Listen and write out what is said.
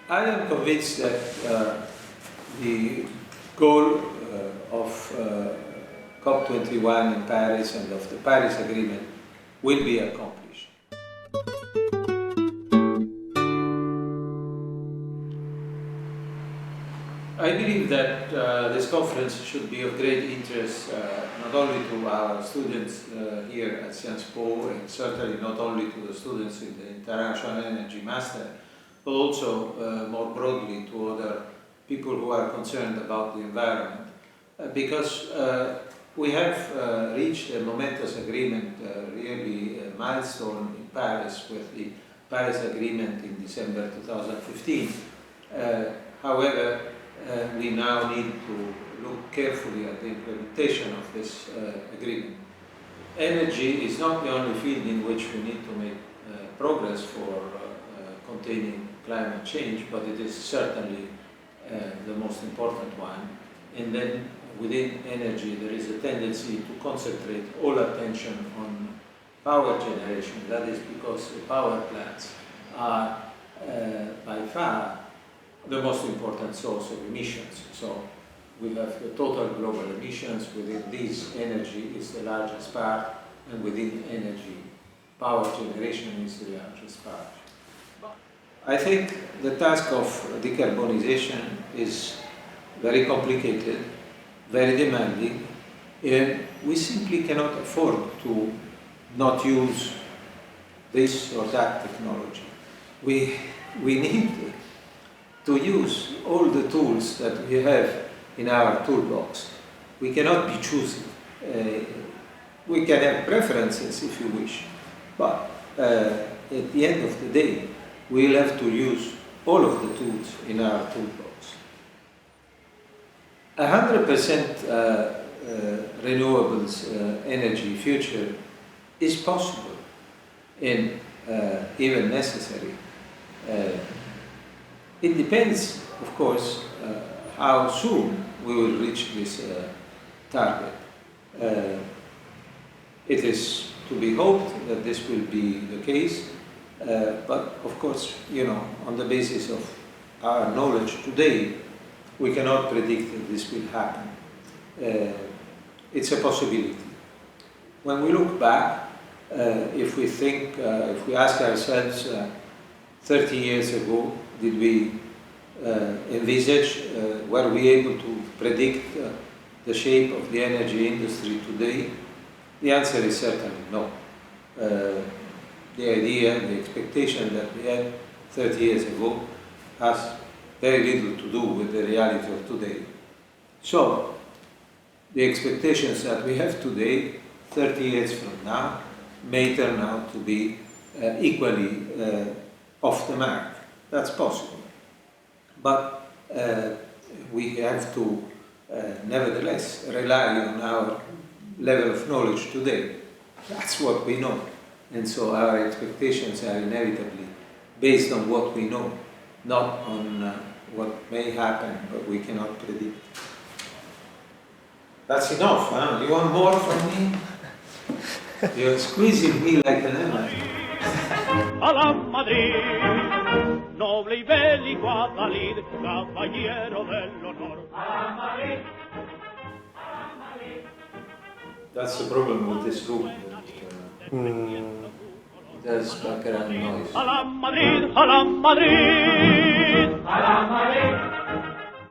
I am convinced that the goal of COP21 in Paris and of the Paris Agreement will be accomplished. I believe that this conference should be of great interest not only to our students here at SciencesPo, and certainly not only to the students in the International Energy Master, but also more broadly to other people who are concerned about the environment. Because we have reached a momentous agreement, really a milestone in Paris with the Paris Agreement in December 2015. However, we now need to look carefully at the implementation of this agreement. Energy is not the only field in which we need to make progress for containing climate change, but it is certainly the most important one. And then within energy there is a tendency to concentrate all attention on power generation. That is because the power plants are by far the most important source of emissions. So we have the total global emissions. Within these, energy is the largest part, and within energy, power generation is the largest part. I think the task of decarbonization is very complicated, very demanding, and we simply cannot afford to not use this or that technology. We need to use all the tools that we have in our toolbox. We cannot be choosy. We can have preferences if you wish, but at the end of the day, we'll have to use all of the tools in our toolbox. 100% renewables energy future is possible and even necessary. It depends, of course, how soon we will reach this target. It is to be hoped that this will be the case, but of course, on the basis of our knowledge today, we cannot predict that this will happen. It's a possibility. When we look back, if we ask ourselves 30 years ago, did we envisage, were we able to predict the shape of the energy industry today? The answer is certainly no. The idea, the expectation that we had 30 years ago has very little to do with the reality of today. So, the expectations that we have today, 30 years from now, may turn out to be equally off the mark. That's possible. But we have to nevertheless rely on our level of knowledge today. That's what we know. And so our expectations are inevitably based on what we know, not on what may happen, but we cannot predict. That's enough, huh? You want more from me? You're squeezing me like an lemon. Alla Madrid, noble y bélico Adalid, caballero del honor. Alla Madrid, alla Madrid. That's the problem with this room. There's background noise. Alla Madrid, alla Madrid.